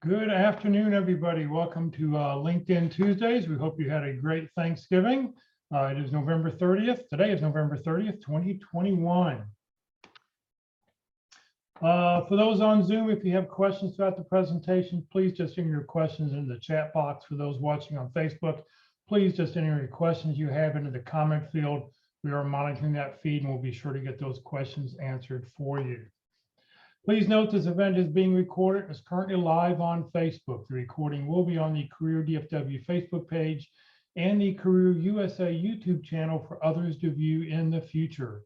Good afternoon, everybody. Welcome to LinkedIn Tuesdays. We hope you had a great Thanksgiving. It is November 30th. Today is November 30th, 2021. For those on Zoom, if you have questions throughout the presentation, please just enter your questions in the chat box. For those watching on Facebook, please just enter your questions you have into the comment field. We are monitoring that feed and we'll be sure to get those questions answered for you. Please note this event is being recorded and is currently live on Facebook. The recording will be on the Career DFW Facebook page and the Career USA YouTube channel for others to view in the future.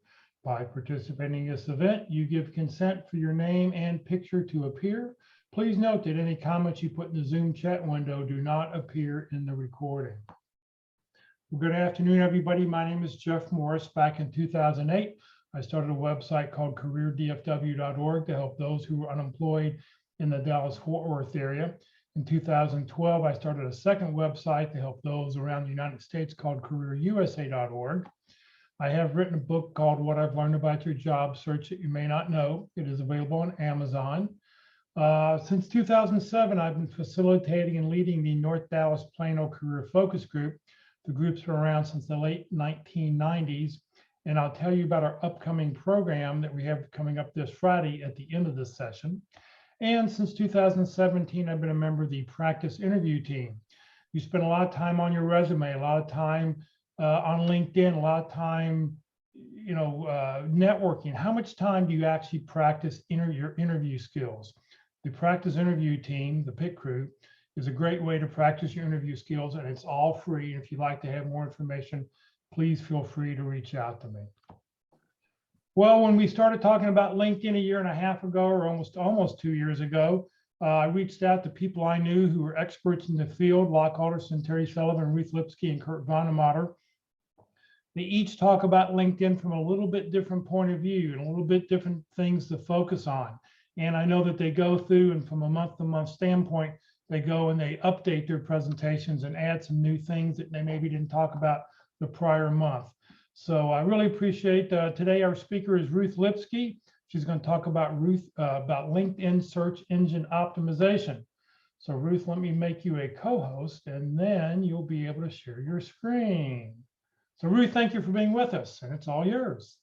By participating in this event, you give consent for your name and picture to appear. Please note that any comments you put in the Zoom chat window do not appear in the recording. Well, good afternoon, everybody. My name is Jeff Morris. Back in 2008, I started a website called careerdfw.org to help those who are unemployed in the Dallas-Fort Worth area. In 2012, I started a second website to help those around the United States called careerusa.org. I have written a book called What I've Learned About Your Job Search That You May Not Know. It is available on Amazon. Since 2007, I've been facilitating and leading the North Dallas Plano Career Focus Group. The group's been around since the late 1990s. And I'll tell you about our upcoming program that we have coming up this Friday at the end of this session. And since 2017, I've been a member of the practice interview team. You spend a lot of time on your resume, a lot of time on LinkedIn, a lot of time, networking. How much time do you actually practice your interview skills? The practice interview team, the PIT crew, is a great way to practice your interview skills, and it's all free. And if you'd like to have more information, please feel free to reach out to me. Well, when we started talking about LinkedIn a year and a half ago, or almost 2 years ago, I reached out to people I knew who were experts in the field: Locke Alderson, Terry Sullivan, Ruth Lipsky, and Kurt Vonnemotter. They each talk about LinkedIn from a little bit different point of view and a little bit different things to focus on. And I know that they go through, and from a month-to-month standpoint, they go and they update their presentations and add some new things that they maybe didn't talk about the prior month. So I really appreciate today. Our speaker is Ruth Lipsky. She's going to talk about LinkedIn search engine optimization. So Ruth, let me make you a co-host, and then you'll be able to share your screen. So Ruth, thank you for being with us, and it's all yours.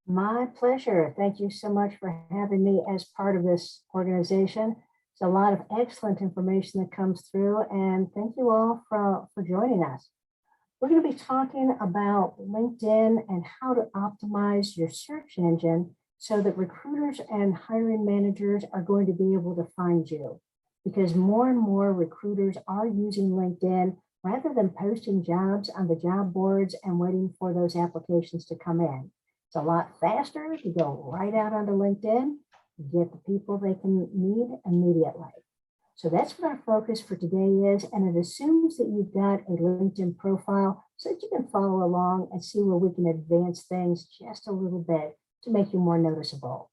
My pleasure. Thank you so much for having me as part of this organization. It's a lot of excellent information that comes through, and thank you all for joining us. We're going to be talking about LinkedIn and how to optimize your search engine so that recruiters and hiring managers are going to be able to find you, because more and more recruiters are using LinkedIn rather than posting jobs on the job boards and waiting for those applications to come in. It's a lot faster to go right out onto LinkedIn, get the people they can need immediately. So that's what our focus for today is, and it assumes that you've got a LinkedIn profile so that you can follow along and see where we can advance things just a little bit to make you more noticeable.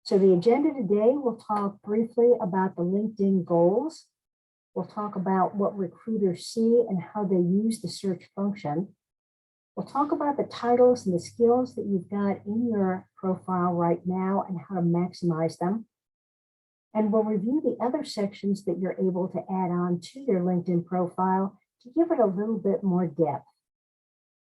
So the agenda today, we'll talk briefly about the LinkedIn goals. We'll talk about what recruiters see and how they use the search function. We'll talk about the titles and the skills that you've got in your profile right now and how to maximize them. And we'll review the other sections that you're able to add on to your LinkedIn profile to give it a little bit more depth.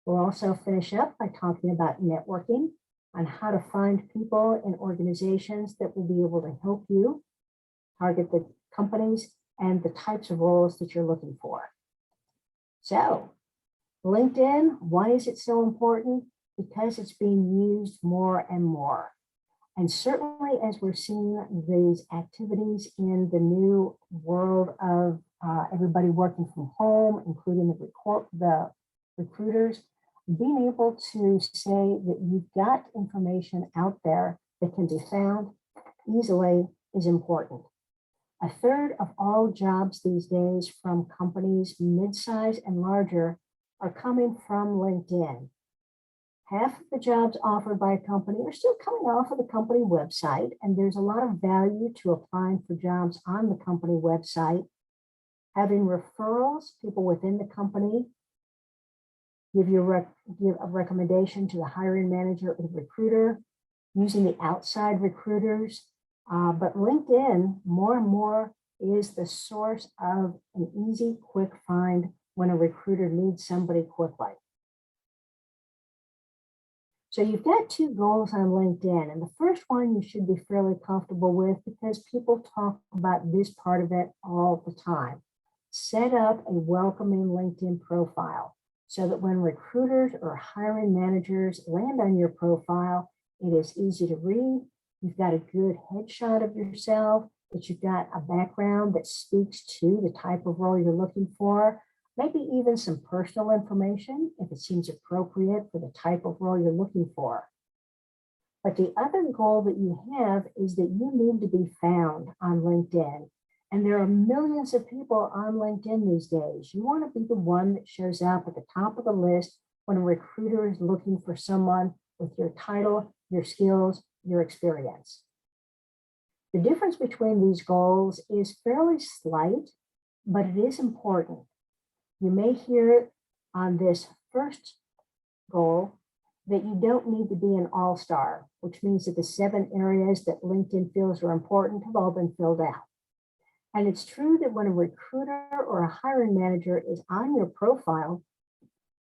We'll also finish up by talking about networking, on how to find people in organizations that will be able to help you target the companies and the types of roles that you're looking for. So, LinkedIn, why is it so important? Because it's being used more and more. And certainly as we're seeing these activities in the new world of everybody working from home, including the recruiters, being able to say that you've got information out there that can be found easily is important. A third of all jobs these days from companies mid-size and larger are coming from LinkedIn. Half of the jobs offered by a company are still coming off of the company website, and there's a lot of value to applying for jobs on the company website. Having referrals, people within the company give a recommendation to the hiring manager or the recruiter, using the outside recruiters. But LinkedIn, more and more is the source of an easy, quick find when a recruiter needs somebody quickly. So you've got two goals on LinkedIn, and the first one you should be fairly comfortable with because people talk about this part of it all the time. Set up a welcoming LinkedIn profile so that when recruiters or hiring managers land on your profile, it is easy to read. You've got a good headshot of yourself, that you've got a background that speaks to the type of role you're looking for, maybe even some personal information if it seems appropriate for the type of role you're looking for. But the other goal that you have is that you need to be found on LinkedIn. And there are millions of people on LinkedIn these days. You want to be the one that shows up at the top of the list when a recruiter is looking for someone with your title, your skills, your experience. The difference between these goals is fairly slight, but it is important. You may hear on this first goal that you don't need to be an all-star, which means that the 7 areas that LinkedIn feels are important have all been filled out. And it's true that when a recruiter or a hiring manager is on your profile,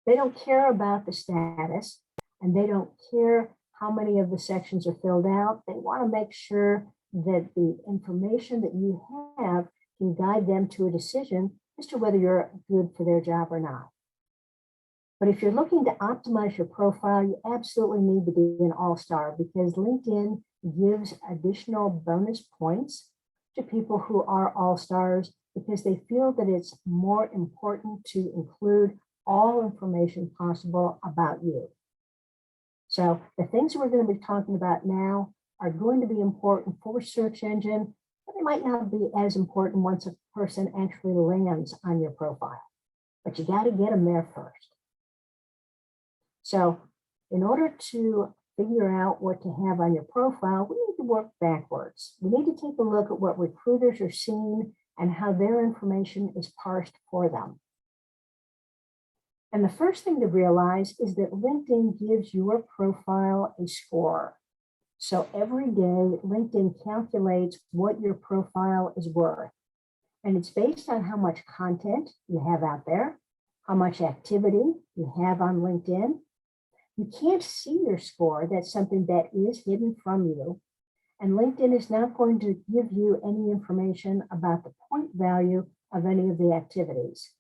they don't care about the status and they don't care how many of the sections are filled out. They want to make sure that the information that you have can guide them to a decision as to whether you're good for their job or not. But if you're looking to optimize your profile, you absolutely need to be an all-star because LinkedIn gives additional bonus points to people who are all-stars because they feel that it's more important to include all information possible about you. So the things we're going to be talking about now are going to be important for search engine, but they might not be as important once a person actually lands on your profile. But you got to get them there first. So in order to figure out what to have on your profile, we need to work backwards. We need to take a look at what recruiters are seeing and how their information is parsed for them. And the first thing to realize is that LinkedIn gives your profile a score. So every day, LinkedIn calculates what your profile is worth. And it's based on how much content you have out there, how much activity you have on LinkedIn. You can't see your score. That's something that is hidden from you. And LinkedIn is not going to give you any information about the point value of any of the activities.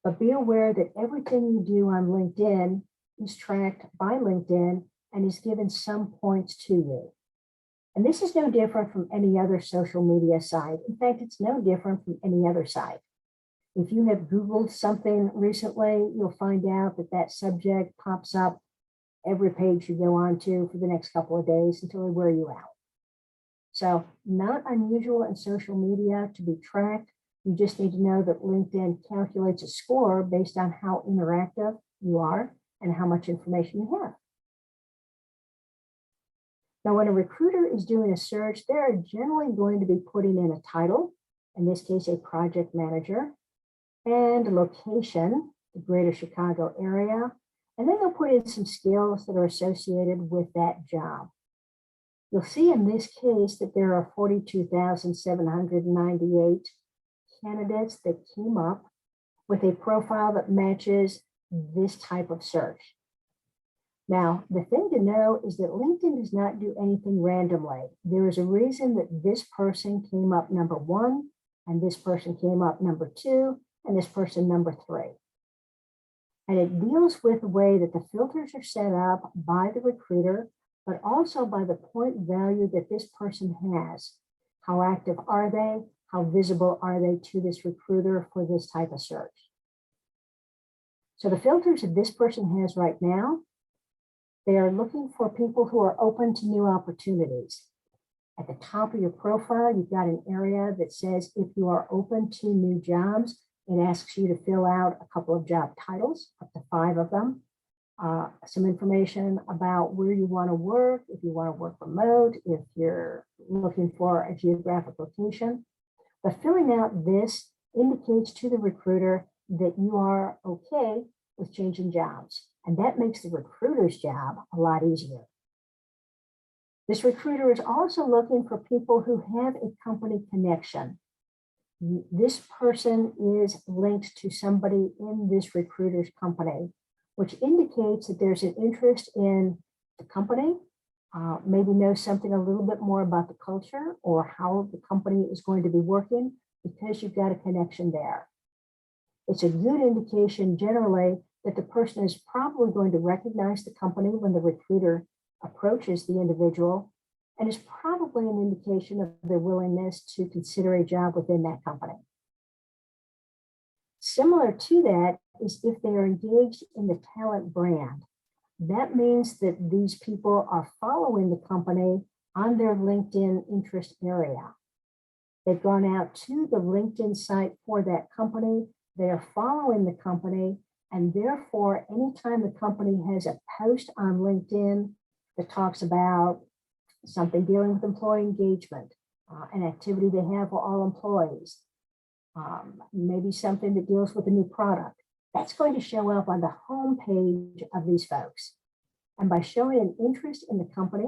But be aware that everything you do on LinkedIn is tracked by LinkedIn and is given some points to you. And this is no different from any other social media site. In fact, it's no different from any other site. If you have Googled something recently, you'll find out that that subject pops up every page you go on to for the next couple of days until they wear you out. So not unusual in social media to be tracked. You just need to know that LinkedIn calculates a score based on how interactive you are and how much information you have. Now, when a recruiter is doing a search, they're generally going to be putting in a title, in this case, a project manager, and a location, the greater Chicago area, and then they'll put in some skills that are associated with that job. You'll see in this case that there are 42,798 candidates that came up with a profile that matches this type of search. Now, the thing to know is that LinkedIn does not do anything randomly. There is a reason that this person came up number 1, and this person came up number 2, and this person number 3. And it deals with the way that the filters are set up by the recruiter, but also by the point value that this person has. How active are they? How visible are they to this recruiter for this type of search? So the filters that this person has right now, they are looking for people who are open to new opportunities. At the top of your profile, you've got an area that says if you are open to new jobs. It asks you to fill out a couple of job titles, up to 5 of them, some information about where you want to work, if you want to work remote, if you're looking for a geographic location. But filling out this indicates to the recruiter that you are okay with changing jobs. And that makes the recruiter's job a lot easier. This recruiter is also looking for people who have a company connection. this person is linked to somebody in this recruiter's company, which indicates that there's an interest in the company, maybe know something a little bit more about the culture or how the company is going to be working because you've got a connection there. It's a good indication generally that the person is probably going to recognize the company when the recruiter approaches the individual, and is probably an indication of their willingness to consider a job within that company. Similar to that is if they are engaged in the talent brand. That means that these people are following the company on their LinkedIn interest area. They've gone out to the LinkedIn site for that company. They are following the company, and therefore, anytime the company has a post on LinkedIn that talks about something dealing with employee engagement, an activity they have for all employees, maybe something that deals with a new product, that's going to show up on the home page of these folks. And by showing an interest in the company,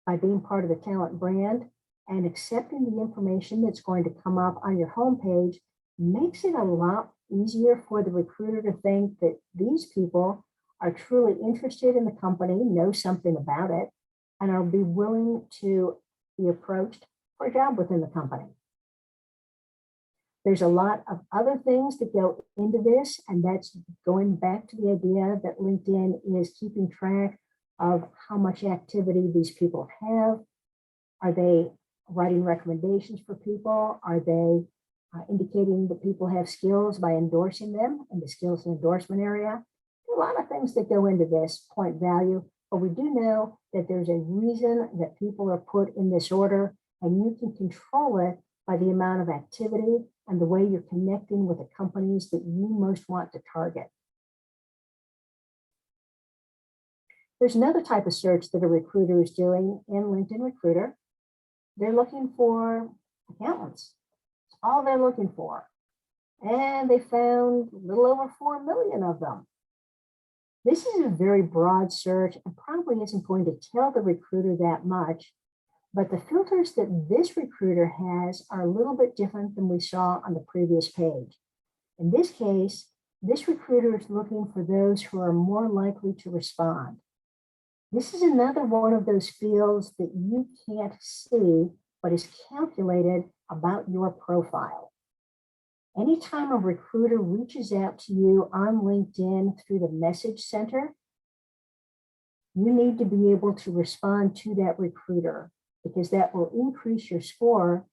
by being part of the talent brand and accepting the information that's going to come up on your homepage, makes it a lot easier for the recruiter to think that these people are truly interested in the company, know something about it, and are be willing to be approached for a job within the company. There's a lot of other things that go into this, and that's going back to the idea that LinkedIn is keeping track of how much activity these people have. Are they writing recommendations for people? Are they indicating that people have skills by endorsing them in the skills and endorsement area? A lot of things that go into this point value, but we do know that there's a reason that people are put in this order, and you can control it by the amount of activity and the way you're connecting with the companies that you most want to target. There's another type of search that a recruiter is doing in LinkedIn Recruiter. They're looking for accountants. That's all they're looking for. And they found a little over 4 million of them. This is a very broad search and probably isn't going to tell the recruiter that much, but the filters that this recruiter has are a little bit different than we saw on the previous page. In this case, this recruiter is looking for those who are more likely to respond. This is another one of those fields that you can't see, but is calculated about your profile. Anytime a recruiter reaches out to you on LinkedIn through the message center, you need to be able to respond to that recruiter, because that will increase your score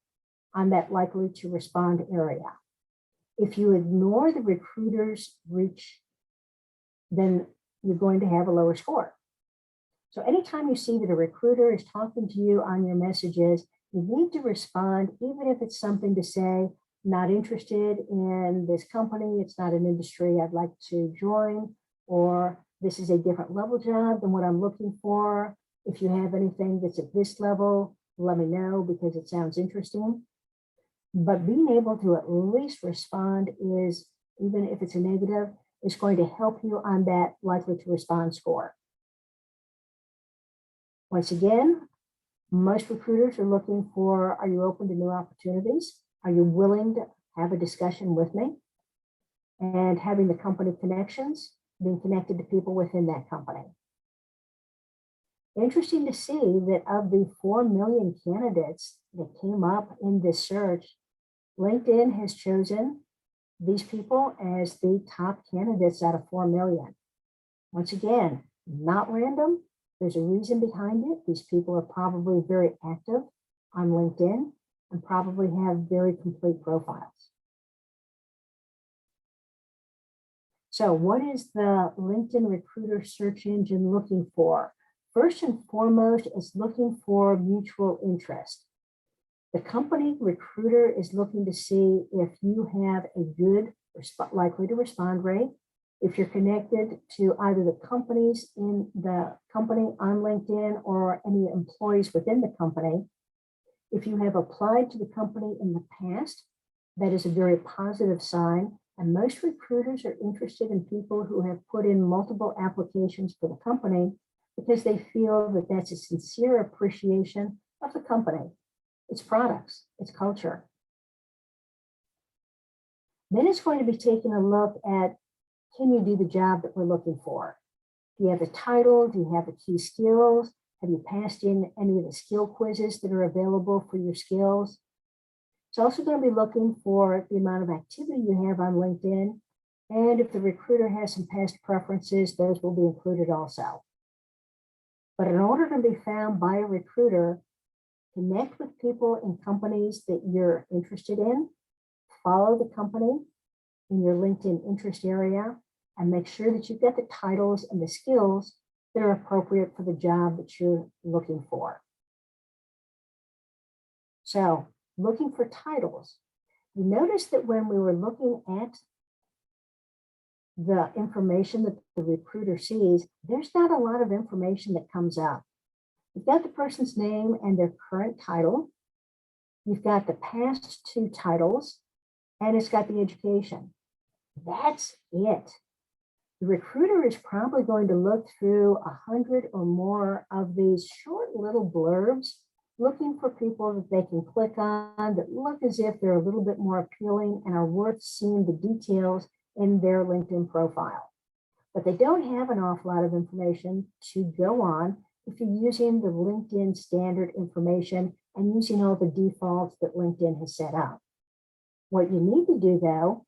on that likely to respond area. If you ignore the recruiter's reach, then you're going to have a lower score. So anytime you see that a recruiter is talking to you on your messages, you need to respond, even if it's something to say, not interested in this company, it's not an industry I'd like to join, or this is a different level job than what I'm looking for. If you have anything that's at this level, let me know because it sounds interesting. But being able to at least respond is, even if it's a negative, is going to help you on that likely to respond score. Once again, most recruiters are looking for, are you open to new opportunities? Are you willing to have a discussion with me? And having the company connections, being connected to people within that company. Interesting to see that of the 4 million candidates that came up in this search, LinkedIn has chosen these people as the top candidates out of 4 million. Once again, not random. There's a reason behind it. These people are probably very active on LinkedIn and probably have very complete profiles. So what is the LinkedIn Recruiter search engine looking for? First and foremost, it's looking for mutual interest. The company recruiter is looking to see if you have a good likely to respond rate, if you're connected to either the companies in the company on LinkedIn or any employees within the company. If you have applied to the company in the past, that is a very positive sign. And most recruiters are interested in people who have put in multiple applications for the company because they feel that that's a sincere appreciation of the company, its products, its culture. Then it's going to be taking a look at, can you do the job that we're looking for? Do you have the title? Do you have the key skills? Have you passed in any of the skill quizzes that are available for your skills? It's also going to be looking for the amount of activity you have on LinkedIn. And if the recruiter has some past preferences, those will be included also. But in order to be found by a recruiter, connect with people in companies that you're interested in, follow the company in your LinkedIn interest area, and make sure that you've got the titles and the skills that are appropriate for the job that you're looking for. So, looking for titles. You notice that when we were looking at the information that the recruiter sees, there's not a lot of information that comes up. You've got the person's name and their current title. You've got the past 2 titles, and it's got the education. That's it. The recruiter is probably going to look through 100 or more of these short little blurbs, looking for people that they can click on that look as if they're a little bit more appealing and are worth seeing the details in their LinkedIn profile. But they don't have an awful lot of information to go on if you're using the LinkedIn standard information and using all the defaults that LinkedIn has set up. What you need to do, though,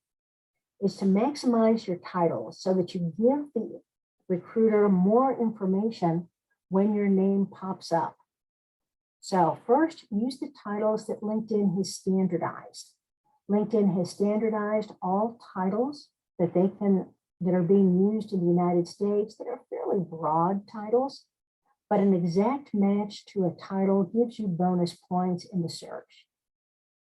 is to maximize your titles so that you give the recruiter more information when your name pops up. So first, use the titles that LinkedIn has standardized. LinkedIn has standardized all titles that are being used in the United States that are fairly broad titles, but an exact match to a title gives you bonus points in the search.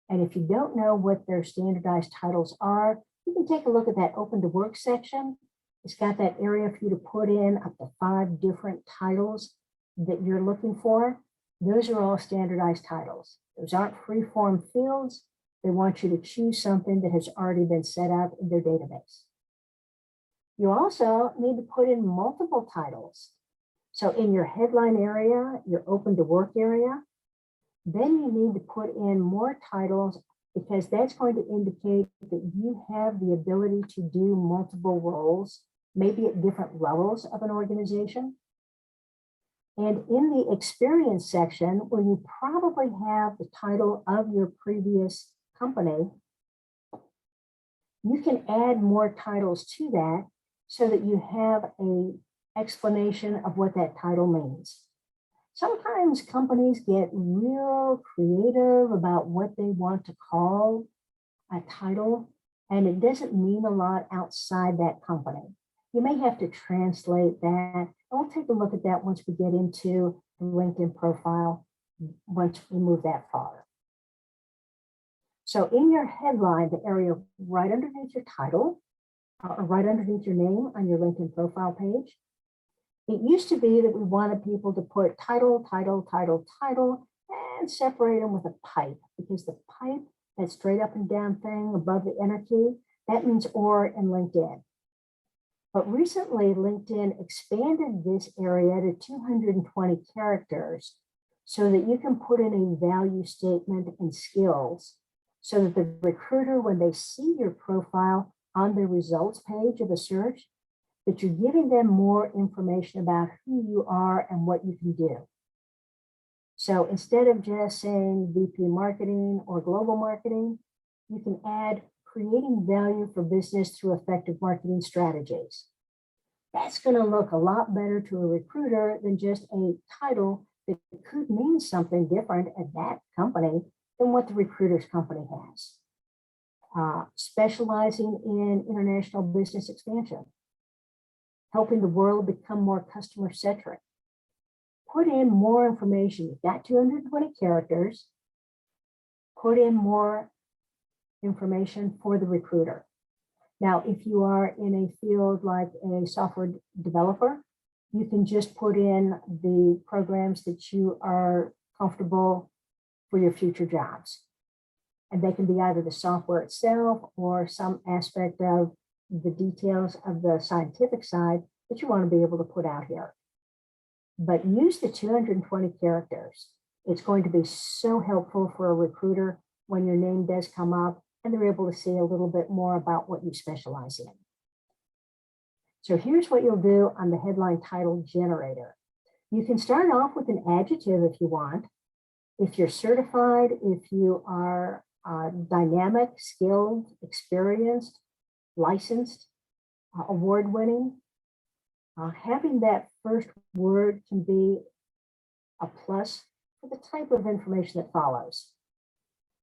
And if you don't know what their standardized titles are, you can take a look at that open to work section. It's got that area for you to put in up to 5 different titles that you're looking for. Those are all standardized titles. Those aren't free-form fields. They want you to choose something that has already been set up in their database. You also need to put in multiple titles. So in your headline area, your open to work area, then you need to put in more titles because that's going to indicate that you have the ability to do multiple roles, maybe at different levels of an organization. And in the experience section, where you probably have the title of your previous company, you can add more titles to that so that you have an explanation of what that title means. Sometimes companies get real creative about what they want to call a title, and it doesn't mean a lot outside that company. You may have to translate that. We'll take a look at that once we get into the LinkedIn profile, once we move that far. So in your headline, the area right underneath your title, or right underneath your name on your LinkedIn profile page, it used to be that we wanted people to put title, title, title, title, and separate them with a pipe, because the pipe, that straight up and down thing above the enter key, that means or in LinkedIn. But recently, LinkedIn expanded this area to 220 characters so that you can put in a value statement and skills so that the recruiter, when they see your profile on the results page of a search, that you're giving them more information about who you are and what you can do. So instead of just saying VP marketing or global marketing, you can add creating value for business through effective marketing strategies. That's going to look a lot better to a recruiter than just a title that could mean something different at that company than what the recruiter's company has. Specializing in international business expansion, helping the world become more customer-centric. Put in more information. You've got 220 characters. Put in more information for the recruiter. Now, if you are in a field like a software developer, you can just put in the programs that you are comfortable for your future jobs. And they can be either the software itself or some aspect of the details of the scientific side that you want to be able to put out here. But use the 220 characters. It's going to be so helpful for a recruiter when your name does come up, and they're able to see a little bit more about what you specialize in. So here's what you'll do on the headline title generator. You can start off with an adjective if you want. If you're certified, if you are dynamic, skilled, experienced, licensed, award-winning, having that first word can be a plus for the type of information that follows.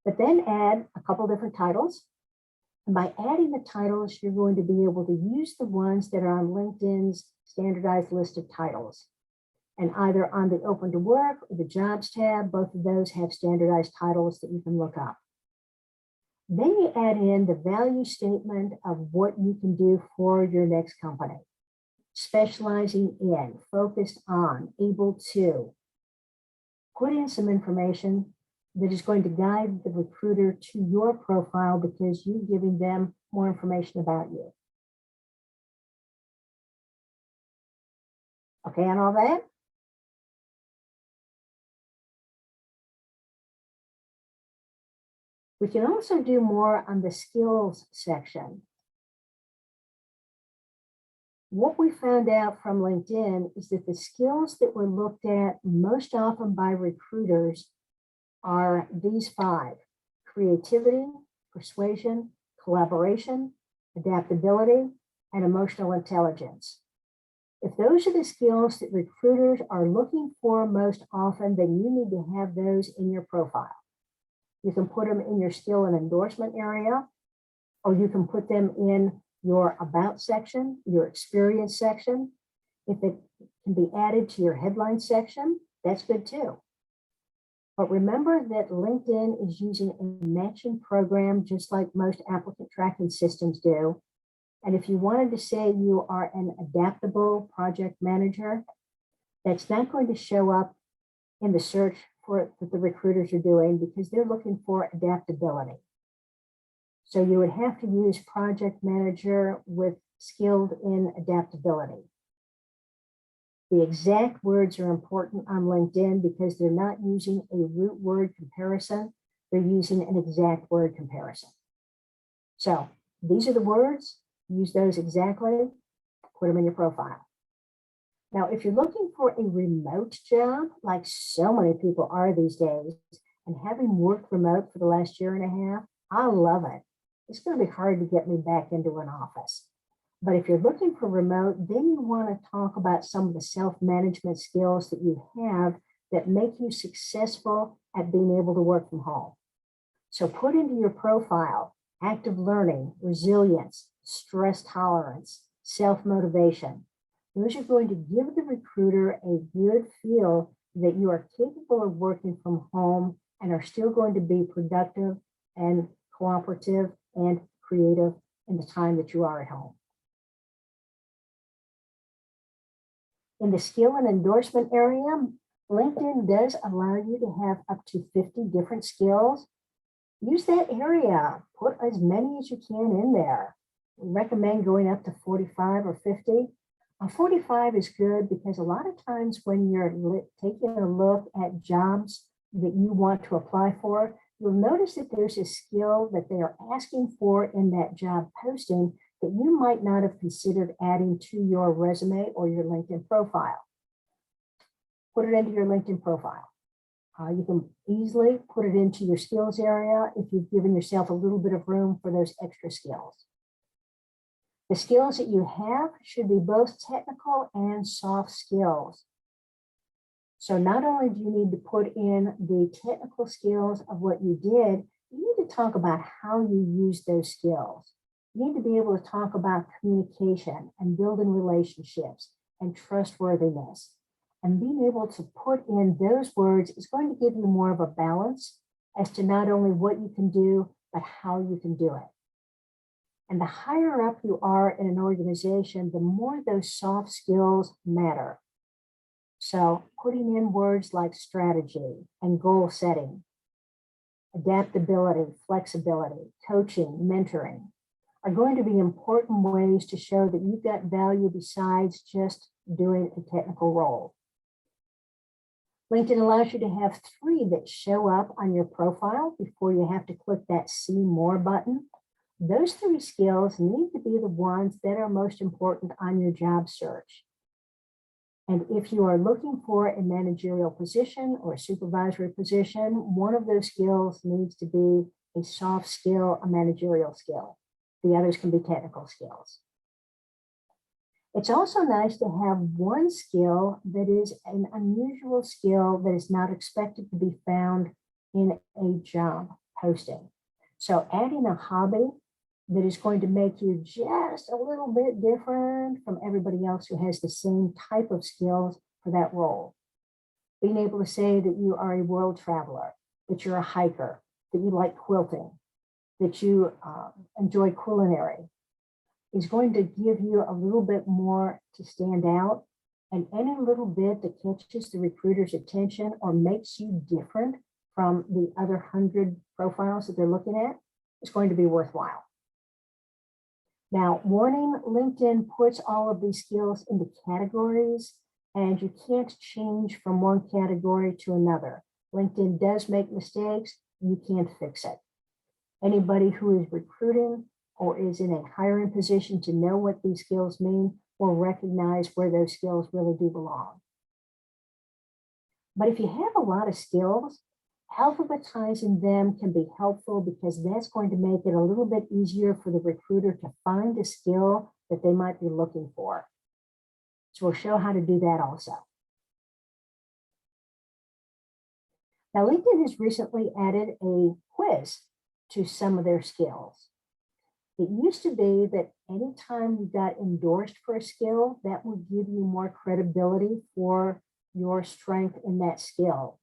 But then add a couple different titles. And by adding the titles, you're going to be able to use the ones that are on LinkedIn's standardized list of titles. And either on the Open to Work or the Jobs tab, both of those have standardized titles that you can look up. Then you add in the value statement of what you can do for your next company. Specializing in, focused on, able to. Put in some information that is going to guide the recruiter to your profile because you're giving them more information about you. Okay, and all that? We can also do more on the skills section. What we found out from LinkedIn is that the skills that were looked at most often by recruiters are these 5: creativity, persuasion, collaboration, adaptability, and emotional intelligence. If those are the skills that recruiters are looking for most often, then you need to have those in your profile. You can put them in your skill and endorsement area, or you can put them in your about section, your experience section. If it can be added to your headline section, that's good too. But remember that LinkedIn is using a matching program just like most applicant tracking systems do. And if you wanted to say you are an adaptable project manager, that's not going to show up in the search that the recruiters are doing because they're looking for adaptability. So you would have to use project manager with skilled in adaptability. The exact words are important on LinkedIn because they're not using a root word comparison. They're using an exact word comparison. So these are the words, use those exactly, put them in your profile. Now, if you're looking for a remote job, like so many people are these days, and having worked remote for the last year and a half, I love it. It's going to be hard to get me back into an office. But if you're looking for remote, then you want to talk about some of the self-management skills that you have that make you successful at being able to work from home. So put into your profile active learning, resilience, stress tolerance, self-motivation. Those are going to give the recruiter a good feel that you are capable of working from home and are still going to be productive and cooperative and creative in the time that you are at home. In the skill and endorsement area, LinkedIn does allow you to have up to 50 different skills. Use that area, put as many as you can in there. We recommend going up to 45 or 50. 45 is good because a lot of times when you're taking a look at jobs that you want to apply for, you'll notice that there's a skill that they are asking for in that job posting that you might not have considered adding to your resume or your LinkedIn profile. Put it into your LinkedIn profile. You can easily put it into your skills area if you've given yourself a little bit of room for those extra skills. The skills that you have should be both technical and soft skills. So not only do you need to put in the technical skills of what you did, you need to talk about how you use those skills. You need to be able to talk about communication and building relationships and trustworthiness. And being able to put in those words is going to give you more of a balance as to not only what you can do, but how you can do it. And the higher up you are in an organization, the more those soft skills matter. So putting in words like strategy and goal setting, adaptability, flexibility, coaching, mentoring are going to be important ways to show that you've got value besides just doing a technical role. LinkedIn allows you to have 3 that show up on your profile before you have to click that See More button. Those 3 skills need to be the ones that are most important on your job search. And if you are looking for a managerial position or a supervisory position, one of those skills needs to be a soft skill, a managerial skill. The others can be technical skills. It's also nice to have one skill that is an unusual skill that is not expected to be found in a job posting. So adding a hobby that is going to make you just a little bit different from everybody else who has the same type of skills for that role. Being able to say that you are a world traveler, that you're a hiker, that you like quilting, that you enjoy culinary, is going to give you a little bit more to stand out. And any little bit that catches the recruiter's attention or makes you different from the other 100 profiles that they're looking at is going to be worthwhile. Now, warning, LinkedIn puts all of these skills into categories, and you can't change from one category to another. LinkedIn does make mistakes. You can't fix it. Anybody who is recruiting or is in a hiring position to know what these skills mean will recognize where those skills really do belong. But if you have a lot of skills, alphabetizing them can be helpful because that's going to make it a little bit easier for the recruiter to find a skill that they might be looking for. So we'll show how to do that also. Now, LinkedIn has recently added a quiz to some of their skills. It used to be that anytime you got endorsed for a skill, that would give you more credibility for your strength in that skill.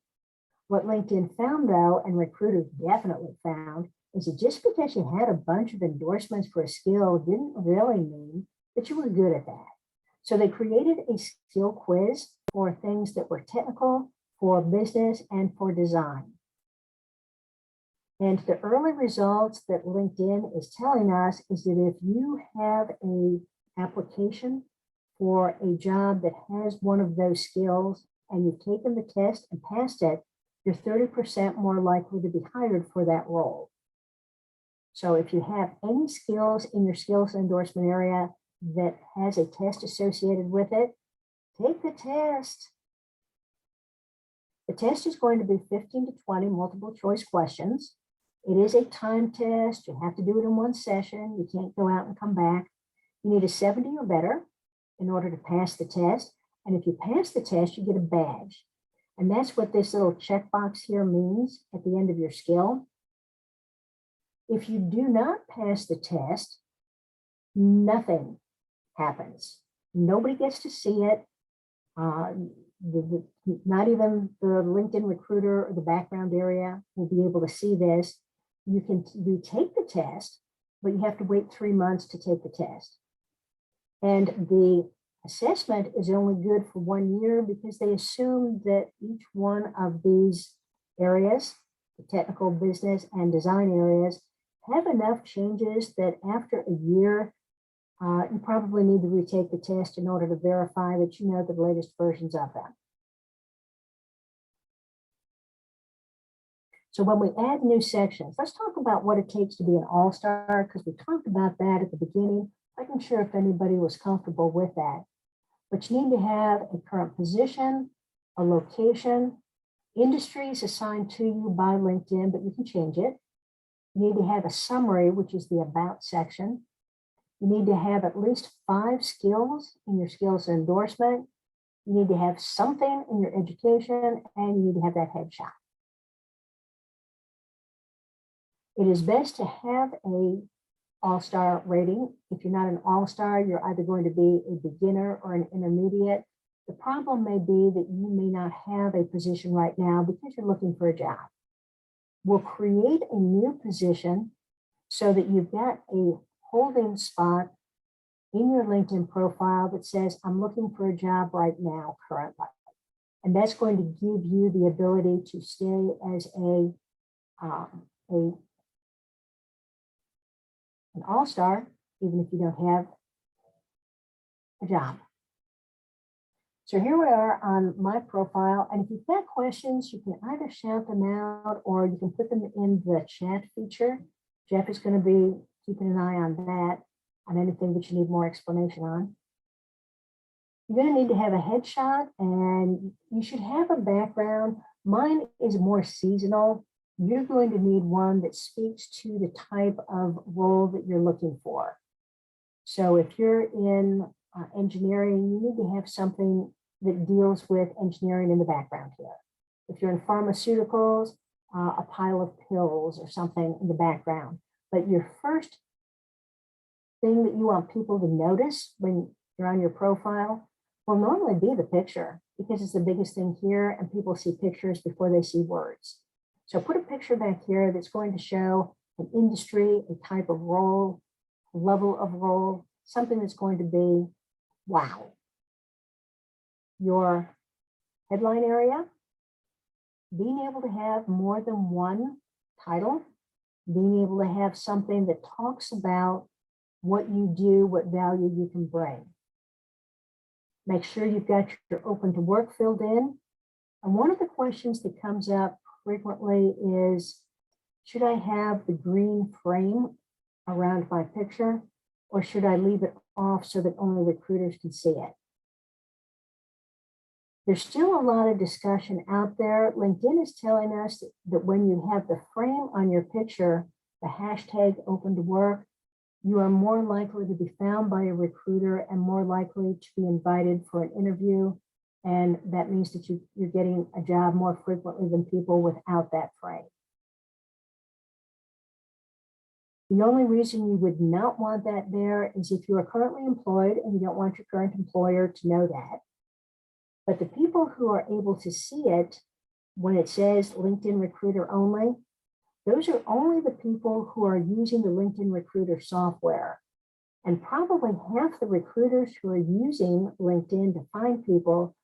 What LinkedIn found, though, and recruiters definitely found, is that just because you had a bunch of endorsements for a skill didn't really mean that you were good at that. So they created a skill quiz for things that were technical, for business, and for design. And the early results that LinkedIn is telling us is that if you have an application for a job that has one of those skills and you've taken the test and passed it, you're 30% more likely to be hired for that role. So if you have any skills in your skills endorsement area that has a test associated with it, take the test. The test is going to be 15 to 20 multiple choice questions. It is a time test. You have to do it in one session. You can't go out and come back. You need a 70 or better in order to pass the test. And if you pass the test, you get a badge. And that's what this little checkbox here means at the end of your skill. If you do not pass the test, nothing happens. Nobody gets to see it. Not even the LinkedIn recruiter or the background area will be able to see this. You can retake the test, but you have to wait 3 months to take the test. And the assessment is only good for 1 year because they assume that each one of these areas, the technical, business, and design areas, have enough changes that after a year, you probably need to retake the test in order to verify that you know the latest versions of them. So when we add new sections, let's talk about what it takes to be an all-star, because we talked about that at the beginning. I wasn't sure if anybody was comfortable with that. But you need to have a current position, a location, industries assigned to you by LinkedIn, but you can change it. You need to have a summary, which is the about section. You need to have at least 5 skills in your skills endorsement. You need to have something in your education, and you need to have that headshot. It is best to have a all-star rating. If you're not an all-star, you're either going to be a beginner or an intermediate. The problem may be that you may not have a position right now because you're looking for a job. We'll create a new position so that you've got a holding spot in your LinkedIn profile that says, I'm looking for a job right now, currently. And that's going to give you the ability to stay as an all-star, even if you don't have a job. So here we are on my profile, and if you've got questions, you can either shout them out or you can put them in the chat feature. Jeff is going to be keeping an eye on that, on anything that you need more explanation on. You're going to need to have a headshot, and you should have a background. Mine is more seasonal. You're going to need one that speaks to the type of role that you're looking for. So if you're in engineering, you need to have something that deals with engineering in the background here. If you're in pharmaceuticals, a pile of pills or something in the background. But your first thing that you want people to notice when you're on your profile will normally be the picture, because it's the biggest thing here, and people see pictures before they see words. So put a picture back here that's going to show an industry, a type of role, a level of role, something that's going to be wow. Your headline area, being able to have more than one title, being able to have something that talks about what you do, what value you can bring. Make sure you've got your open to work filled in. And one of the questions that comes up frequently is, should I have the green frame around my picture, or should I leave it off so that only recruiters can see it? There's still a lot of discussion out there. LinkedIn is telling us that when you have the frame on your picture, the hashtag open to work, you are more likely to be found by a recruiter and more likely to be invited for an interview. And that means that you're getting a job more frequently than people without that frame. The only reason you would not want that there is if you are currently employed and you don't want your current employer to know that. But the people who are able to see it when it says LinkedIn Recruiter only, those are only the people who are using the LinkedIn Recruiter software. And probably half the recruiters who are using LinkedIn to find people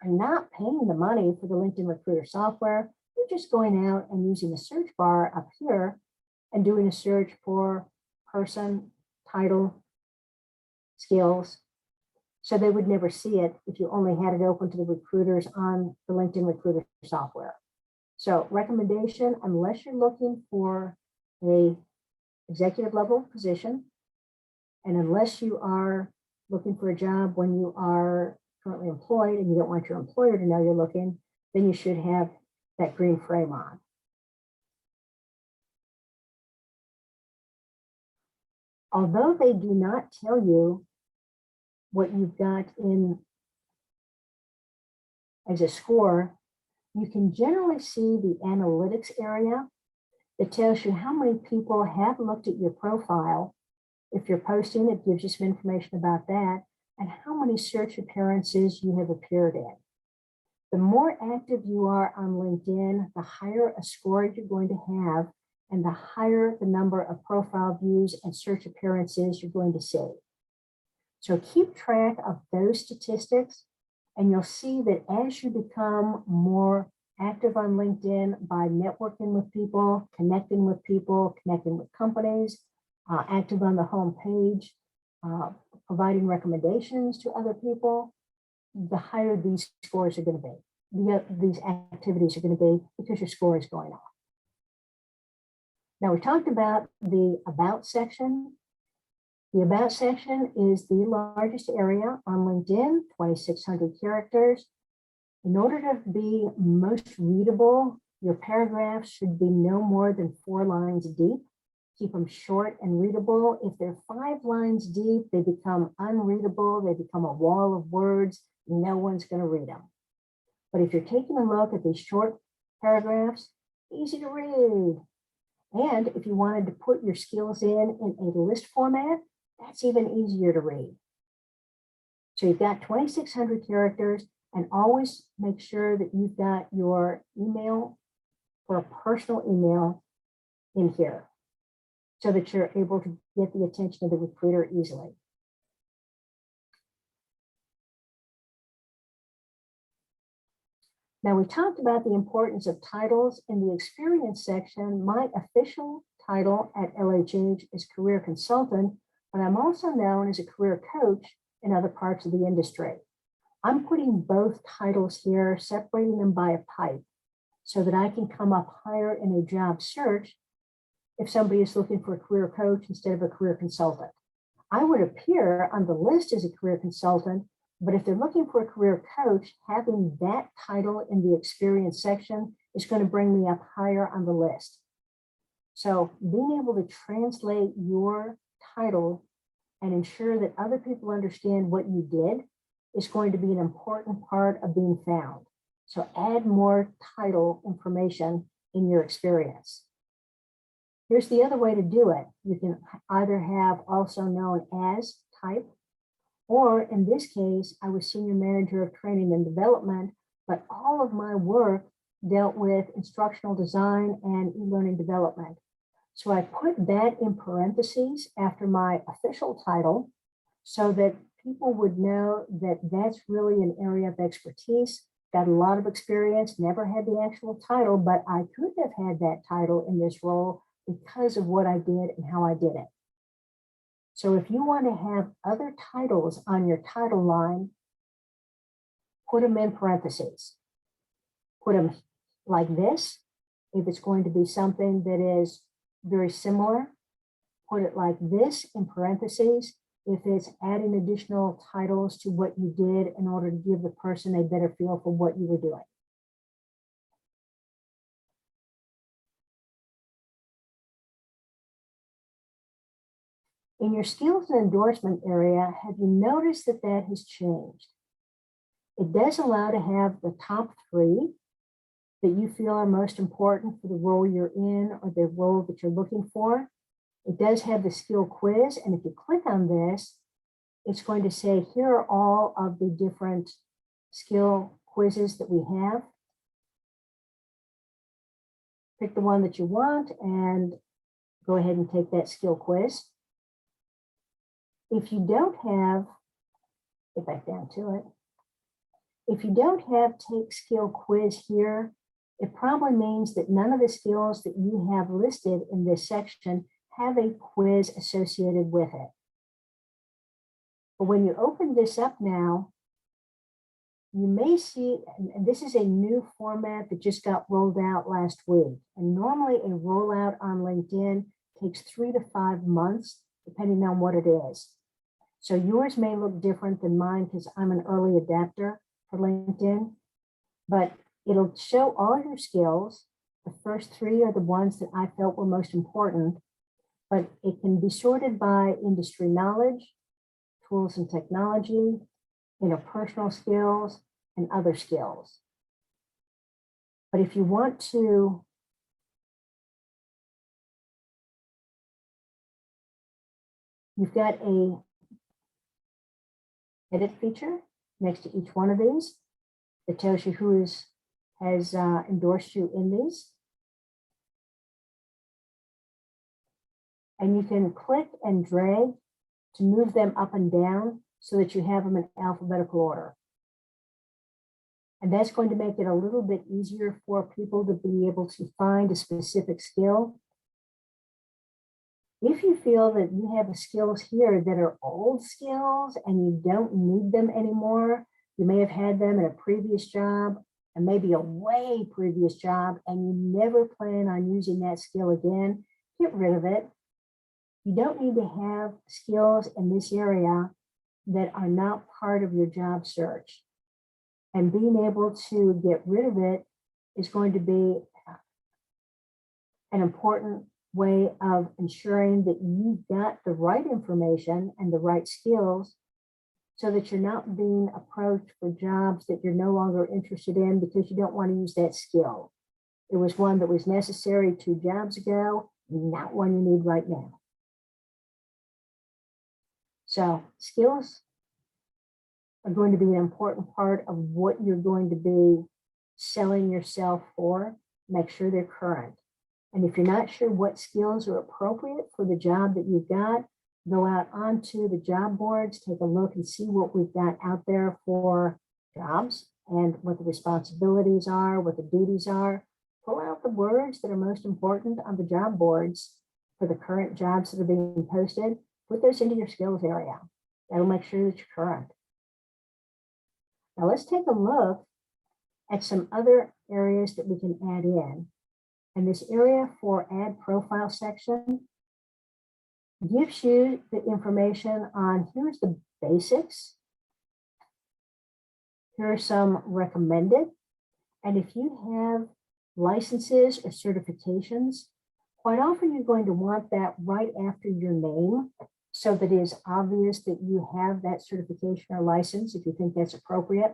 are not paying the money for the LinkedIn Recruiter software. They're just going out and using the search bar up here and doing a search for person, title, skills. So they would never see it if you only had it open to the recruiters on the LinkedIn Recruiter software. So recommendation, unless you're looking for a executive level position, and unless you are looking for a job when you are currently employed and you don't want your employer to know you're looking, then you should have that green frame on. Although they do not tell you what you've got in as a score, you can generally see the analytics area that tells you how many people have looked at your profile. If you're posting, it gives you some information about that, and how many search appearances you have appeared in. The more active you are on LinkedIn, the higher a score you're going to have, and the higher the number of profile views and search appearances you're going to see. So keep track of those statistics, and you'll see that as you become more active on LinkedIn by networking with people, connecting with companies, active on the home page, providing recommendations to other people, the higher these scores are going to be. These activities are going to be because your score is going up. Now we talked about the About section. The About section is the largest area on LinkedIn, 2,600 characters. In order to be most readable, your paragraphs should be no more than 4 lines deep. Keep them short and readable. If they're 5 lines deep, they become unreadable. They become a wall of words. No one's going to read them. But if you're taking a look at these short paragraphs, easy to read. And if you wanted to put your skills in a list format, that's even easier to read. So you've got 2,600 characters, and always make sure that you've got your email or a personal email in here so that you're able to get the attention of the recruiter easily. Now we talked about the importance of titles in the experience section. My official title at LHH is career consultant, but I'm also known as a career coach in other parts of the industry. I'm putting both titles here, separating them by a pipe so that I can come up higher in a job search if somebody is looking for a career coach instead of a career consultant. I would appear on the list as a career consultant, but if they're looking for a career coach, having that title in the experience section is going to bring me up higher on the list. So being able to translate your title and ensure that other people understand what you did is going to be an important part of being found. So add more title information in your experience. Here's the other way to do it. You can either have also known as type, or in this case, I was Senior Manager of Training and Development, but all of my work dealt with instructional design and e-learning development. So I put that in parentheses after my official title so that people would know that that's really an area of expertise. Got a lot of experience, never had the actual title, but I could have had that title in this role because of what I did and how I did it. So if you want to have other titles on your title line, put them in parentheses. Put them like this. If it's going to be something that is very similar, put it like this in parentheses. If it's adding additional titles to what you did in order to give the person a better feel for what you were doing. In your skills and endorsement area, have you noticed that that has changed? It does allow to have the top 3 that you feel are most important for the role you're in or the role that you're looking for. It does have the skill quiz, and if you click on this, it's going to say, here are all of the different skill quizzes that we have. Pick the one that you want and go ahead and take that skill quiz. If you don't have, get back down to it. If you don't have take skill quiz here, it probably means that none of the skills that you have listed in this section have a quiz associated with it. But when you open this up now, you may see, and this is a new format that just got rolled out last week. And normally a rollout on LinkedIn takes 3 to 5 months, depending on what it is. So yours may look different than mine because I'm an early adapter for LinkedIn, but it'll show all your skills. The first 3 are the ones that I felt were most important, but it can be sorted by industry knowledge, tools and technology, interpersonal skills, and other skills. But if you want to you've got a edit feature next to each one of these that tells you who has endorsed you in these. And you can click and drag to move them up and down so that you have them in alphabetical order. And that's going to make it a little bit easier for people to be able to find a specific skill. If you feel that you have skills here that are old skills and you don't need them anymore, you may have had them in a previous job and maybe a way previous job, and you never plan on using that skill again, get rid of it. You don't need to have skills in this area that are not part of your job search. And being able to get rid of it is going to be an important way of ensuring that you've got the right information and the right skills so that you're not being approached for jobs that you're no longer interested in because you don't want to use that skill. It was one that was necessary 2 jobs ago, not one you need right now. So skills are going to be an important part of what you're going to be selling yourself for. Make sure they're current. And if you're not sure what skills are appropriate for the job that you've got, go out onto the job boards, take a look and see what we've got out there for jobs and what the responsibilities are, what the duties are. Pull out the words that are most important on the job boards for the current jobs that are being posted. Put those into your skills area. That'll make sure that you're current. Now let's take a look at some other areas that we can add in. And this area for add profile section gives you the information on here's the basics. Here are some recommended. And if you have licenses or certifications, quite often you're going to want that right after your name so that it is obvious that you have that certification or license if you think that's appropriate.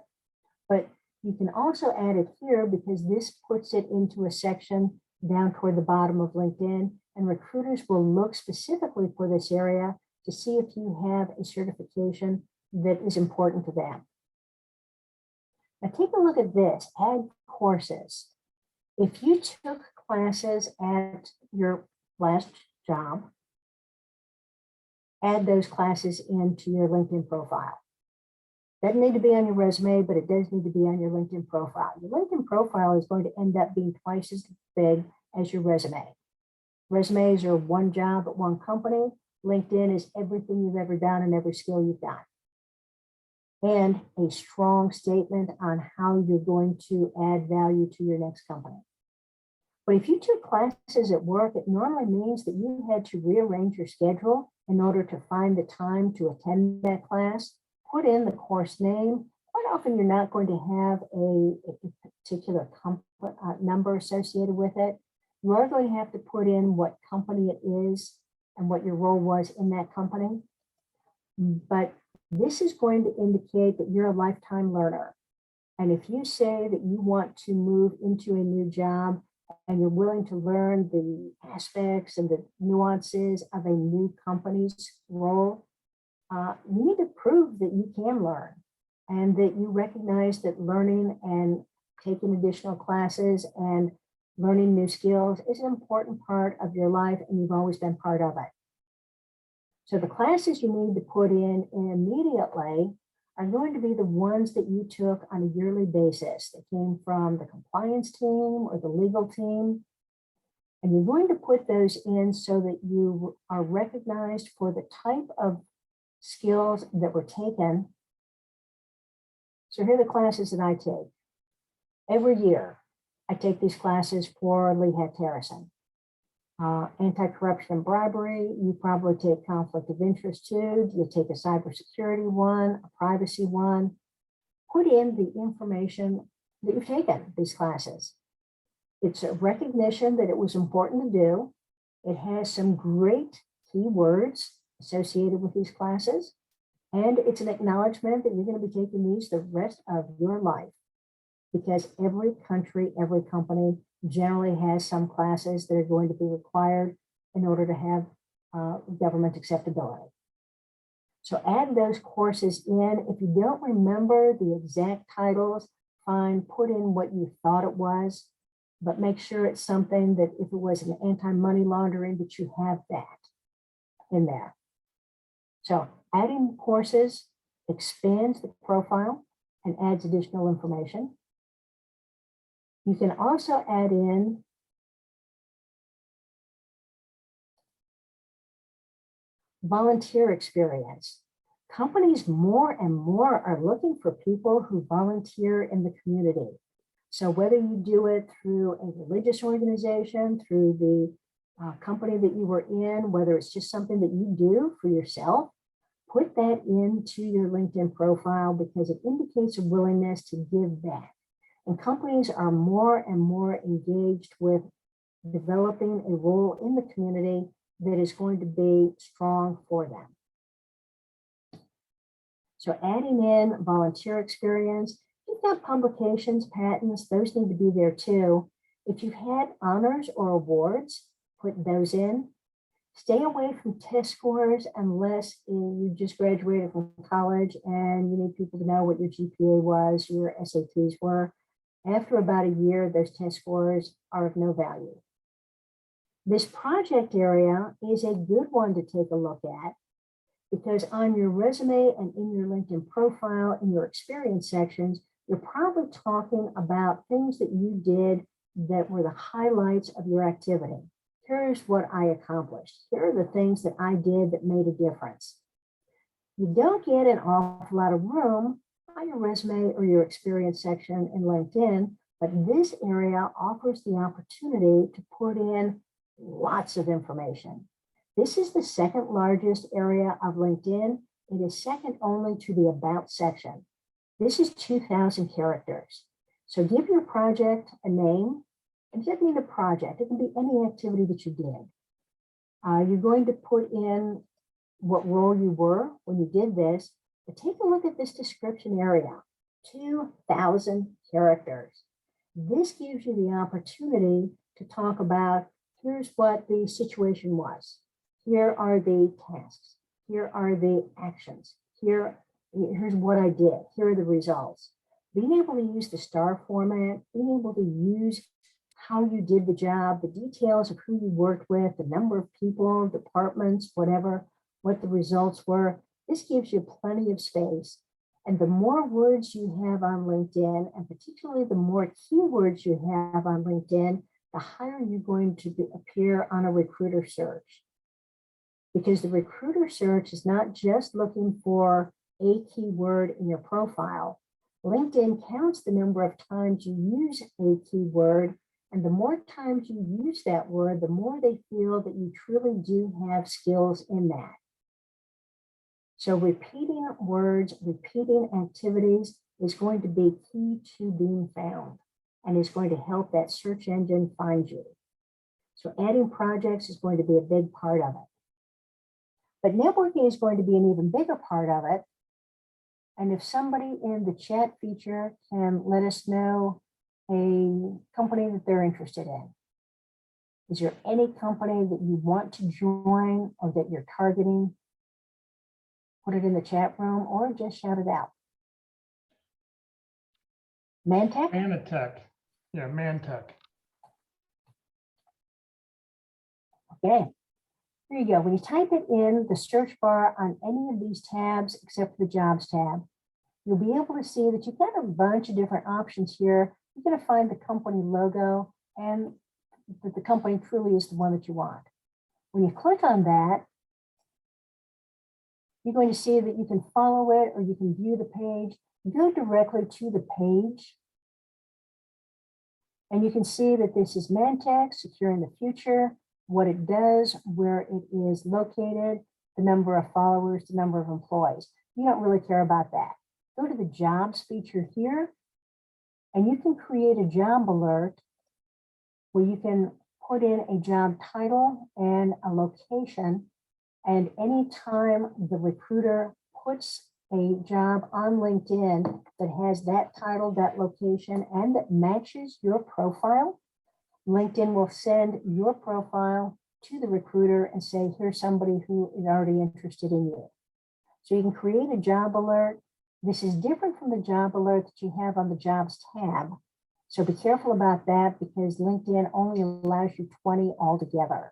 But you can also add it here because this puts it into a section down toward the bottom of LinkedIn, and recruiters will look specifically for this area to see if you have a certification that is important to them. Now take a look at this, add courses. If you took classes at your last job, add those classes into your LinkedIn profile. Doesn't need to be on your resume, but it does need to be on your LinkedIn profile. Your LinkedIn profile is going to end up being twice as big as your resume. Resumes are one job at one company. LinkedIn is everything you've ever done and every skill you've done. And a strong statement on how you're going to add value to your next company. But if you took classes at work, it normally means that you had to rearrange your schedule in order to find the time to attend that class, put in the course name. Quite often you're not going to have a particular number associated with it. You are going to have to put in what company it is and what your role was in that company. But this is going to indicate that you're a lifetime learner. And if you say that you want to move into a new job and you're willing to learn the aspects and the nuances of a new company's role, you need to prove that you can learn and that you recognize that learning and taking additional classes and learning new skills is an important part of your life and you've always been part of it. So the classes you need to put in immediately are going to be the ones that you took on a yearly basis that came from the compliance team or the legal team. And you're going to put those in so that you are recognized for the type of skills that were taken. So here are the classes that I take. Every year, I take these classes for Lee Harrison. Anti-corruption and bribery, you probably take conflict of interest too. You take a cybersecurity one, a privacy one. Put in the information that you've taken these classes. It's a recognition that it was important to do. It has some great keywords associated with these classes. And it's an acknowledgement that you're going to be taking these the rest of your life. Because every country, every company generally has some classes that are going to be required in order to have government acceptability. So add those courses in. If you don't remember the exact titles, fine, put in what you thought it was, but make sure it's something that if it was an anti-money laundering, that you have that in there. So adding courses expands the profile and adds additional information. You can also add in volunteer experience. Companies more and more are looking for people who volunteer in the community. So whether you do it through a religious organization, through the company that you were in, whether it's just something that you do for yourself, put that into your LinkedIn profile because it indicates a willingness to give back. And companies are more and more engaged with developing a role in the community that is going to be strong for them. So adding in volunteer experience, you've got publications, patents, those need to be there too. If you've had honors or awards, put those in. Stay away from test scores unless you just graduated from college and you need people to know what your GPA was, your SATs were. After about a year, those test scores are of no value. This project area is a good one to take a look at because on your resume and in your LinkedIn profile, in your experience sections, you're probably talking about things that you did that were the highlights of your activity. Here's what I accomplished. Here are the things that I did that made a difference. You don't get an awful lot of room on your resume or your experience section in LinkedIn, but this area offers the opportunity to put in lots of information. This is the second largest area of LinkedIn. It is second only to the About section. This is 2,000 characters. So give your project a name. It doesn't need a project. It can be any activity that you did. You're going to put in what role you were when you did this, but take a look at this description area, 2,000 characters. This gives you the opportunity to talk about, here's what the situation was. Here are the tasks. Here are the actions. Here's what I did. Here are the results. Being able to use the star format, being able to use how you did the job, the details of who you worked with, the number of people, departments, whatever, what the results were. This gives you plenty of space. And the more words you have on LinkedIn, and particularly the more keywords you have on LinkedIn, the higher you're going to appear on a recruiter search. Because the recruiter search is not just looking for a keyword in your profile. LinkedIn counts the number of times you use a keyword, and the more times you use that word, the more they feel that you truly do have skills in that. So repeating words, repeating activities is going to be key to being found and is going to help that search engine find you. So adding projects is going to be a big part of it. But networking is going to be an even bigger part of it. And if somebody in the chat feature can let us know a company that they're interested in. Is there any company that you want to join or that you're targeting? Put it in the chat room or just shout it out. Mantech? Manatech. Yeah, Mantech. Okay. There you go. When you type it in the search bar on any of these tabs, except for the Jobs tab, you'll be able to see that you've got a bunch of different options here. You're going to find the company logo and that the company truly is the one that you want. When you click on that, you're going to see that you can follow it or you can view the page. Go directly to the page. And you can see that this is Mantech, Securing the Future, what it does, where it is located, the number of followers, the number of employees. You don't really care about that. Go to the Jobs feature here, and you can create a job alert where you can put in a job title and a location. And anytime the recruiter puts a job on LinkedIn that has that title, that location, and that matches your profile, LinkedIn will send your profile to the recruiter and say, here's somebody who is already interested in you. So you can create a job alert. This is different from the job alert that you have on the Jobs tab. So be careful about that because LinkedIn only allows you 20 altogether.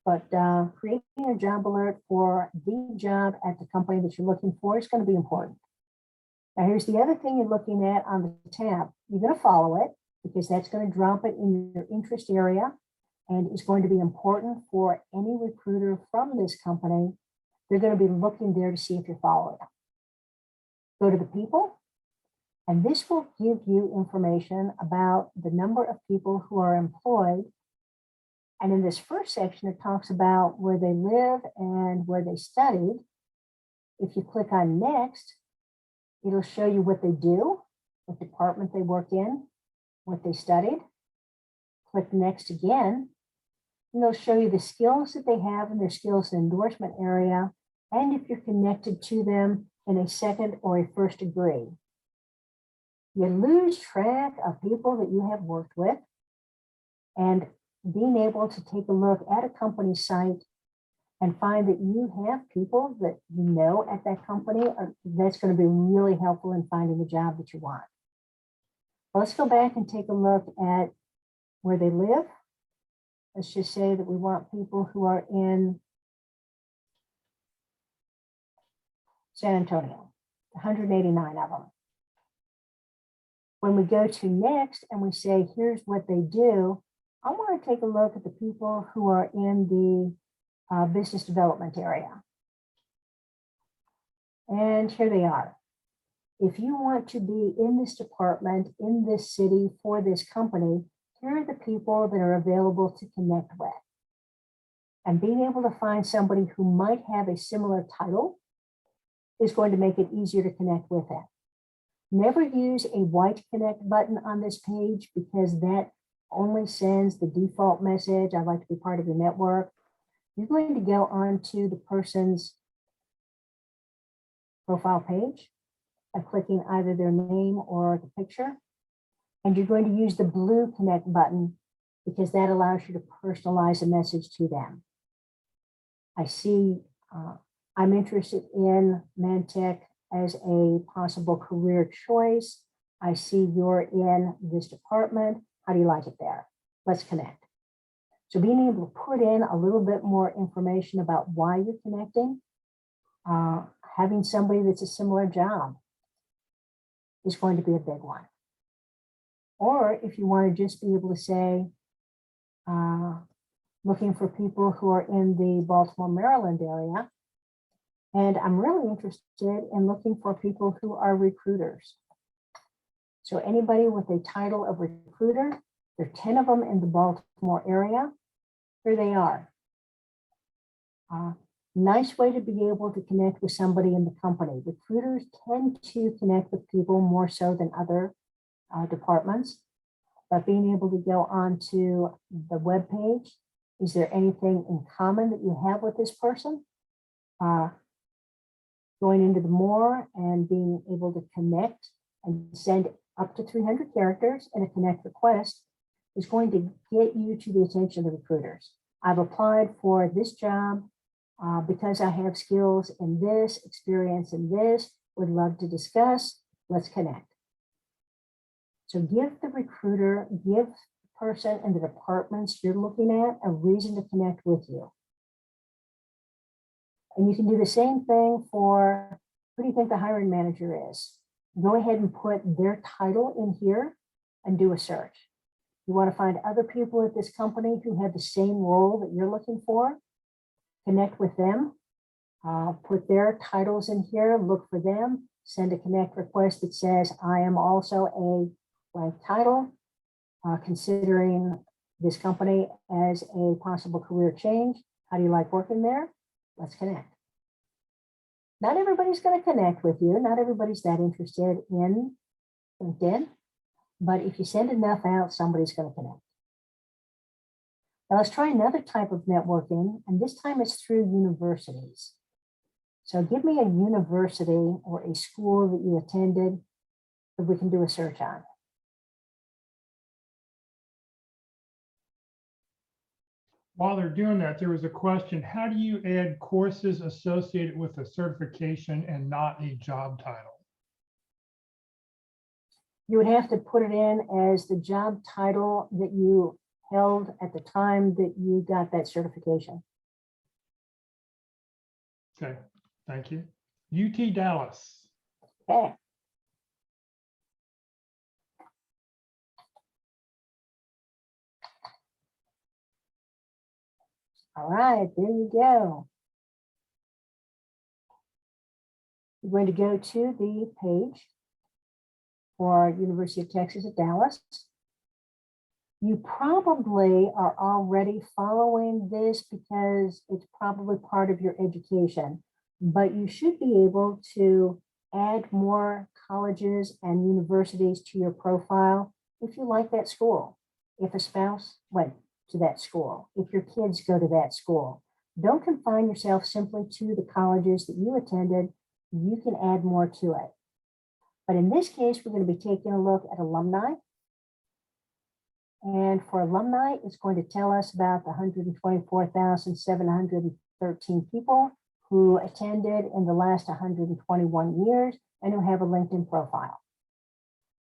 But creating a job alert for the job at the company that you're looking for is going to be important. Now, here's the other thing you're looking at on the tab. You're going to follow it because that's going to drop it in your interest area and is going to be important for any recruiter from this company. They're going to be looking there to see if you're following them. Go to the people, and this will give you information about the number of people who are employed. And in this first section, it talks about where they live and where they studied. If you click on next, it'll show you what they do, what department they work in, what they studied. Click next again, and it'll show you the skills that they have in their skills and endorsement area, and if you're connected to them in a second or a first degree. You lose track of people that you have worked with, and being able to take a look at a company site and find that you have people that you know at that company, that's going to be really helpful in finding the job that you want. Well, let's go back and take a look at where they live. Let's just say that we want people who are in San Antonio, 189 of them. When we go to next and we say, here's what they do, I want to take a look at the people who are in the business development area. And here they are. if you want to be in this department, in this city, for this company, here are the people that are available to connect with. And being able to find somebody who might have a similar title is going to make it easier to connect with them. Never use a white connect button on this page because that only sends the default message, I'd like to be part of your network. You're going to go on to the person's profile page by clicking either their name or the picture. And you're going to use the blue connect button because that allows you to personalize a message to them. I see I'm interested in Mantech as a possible career choice. I see you're in this department. How do you like it there? Let's connect. So being able to put in a little bit more information about why you're connecting, having somebody that's a similar job is going to be a big one. Or if you want to just be able to say, looking for people who are in the Baltimore, Maryland area, and I'm really interested in looking for people who are recruiters. So anybody with a title of recruiter, there are 10 of them in the Baltimore area. Here they are. Nice way to be able to connect with somebody in the company. Recruiters tend to connect with people more so than other departments, but being able to go on to the web page, is there anything in common that you have with this person? Going into the more and being able to connect and send up to 300 characters in a connect request is going to get you to the attention of the recruiters. I've applied for this job because I have skills in this, experience in this, would love to discuss, let's connect. So give the recruiter, give the person in the departments you're looking at a reason to connect with you. And you can do the same thing for, who do you think the hiring manager is? Go ahead and put their title in here and do a search. You want to find other people at this company who have the same role that you're looking for, connect with them, put their titles in here, look for them, send a connect request that says, I am also a blank title, considering this company as a possible career change. How do you like working there? Let's connect. Not everybody's going to connect with you. Not everybody's that interested in LinkedIn, but if you send enough out, somebody's going to connect. Now let's try another type of networking, and this time it's through universities. So give me a university or a school that you attended that we can do a search on. While they're doing that, there was a question, how do you add courses associated with a certification and not a job title? You would have to put it in as the job title that you held at the time that you got that certification. Okay, thank you. UT Dallas. Okay. All right, there you go. You're going to go to the page for University of Texas at Dallas. You probably are already following this because it's probably part of your education, but you should be able to add more colleges and universities to your profile if you like that school, if a spouse went to that school, if your kids go to that school. Don't confine yourself simply to the colleges that you attended. You can add more to it. But in this case, we're going to be taking a look at alumni. And for alumni, it's going to tell us about the 124,713 people who attended in the last 121 years and who have a LinkedIn profile.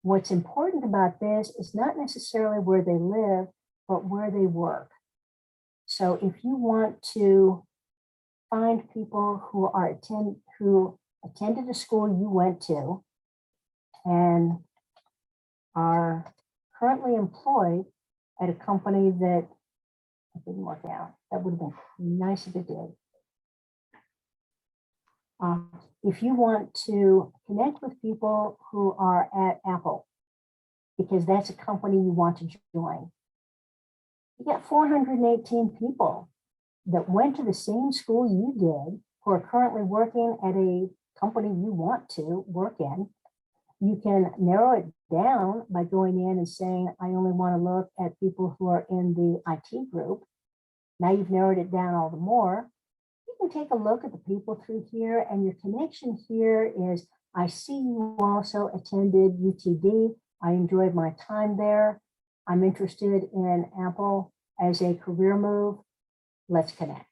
What's important about this is not necessarily where they live, but where they work. So if you want to find people who attended a school you went to and are currently employed at a company that didn't work out, that would have been nice if it did. If you want to connect with people who are at Apple, because that's a company you want to join, you got 418 people that went to the same school you did, who are currently working at a company you want to work in. You can narrow it down by going in and saying, I only want to look at people who are in the IT group. Now you've narrowed it down all the more. You can take a look at the people through here, and your connection here is, I see you also attended UTD. I enjoyed my time there. I'm interested in Apple as a career move. Let's connect.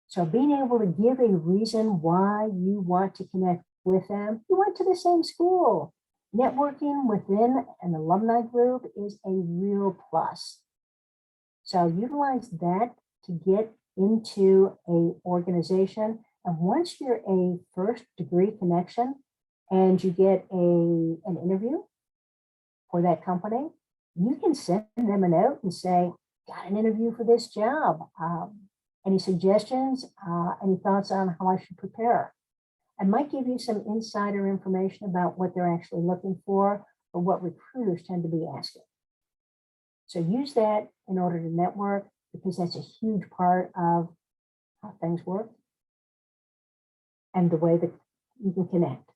So being able to give a reason why you want to connect with them. You went to the same school. Networking within an alumni group is a real plus. So utilize that to get into an organization. And once you're a first degree connection and you get an interview for that company, you can send them a note and say, got an interview for this job. Any suggestions? Any thoughts on how I should prepare? I might give you some insider information about what they're actually looking for or what recruiters tend to be asking. So use that in order to network, because that's a huge part of how things work and the way that you can connect.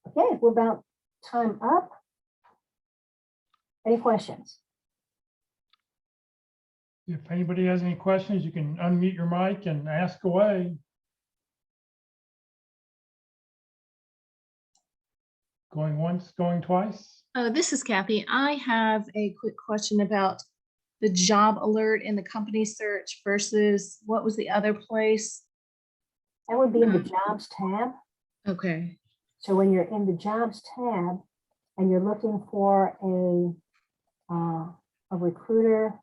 Okay, we're about time up. Any questions? If anybody has any questions, you can unmute your mic and ask away. Going once, going twice. This is Kathy. I have a quick question about the job alert in the company search versus what was the other place? That would be in the jobs tab. Okay. So when you're in the jobs tab and you're looking for a recruiter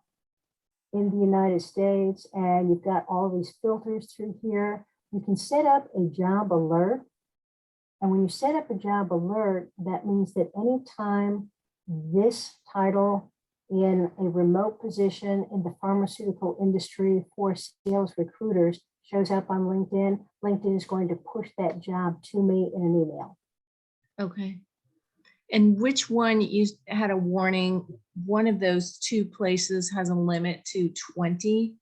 in the United States, and you've got all these filters through here, you can set up a job alert. And when you set up a job alert, that means that anytime this title in a remote position in the pharmaceutical industry for sales recruiters shows up on LinkedIn, LinkedIn is going to push that job to me in an email. Okay. And which one, you had a warning, one of those two places has a limit to 20?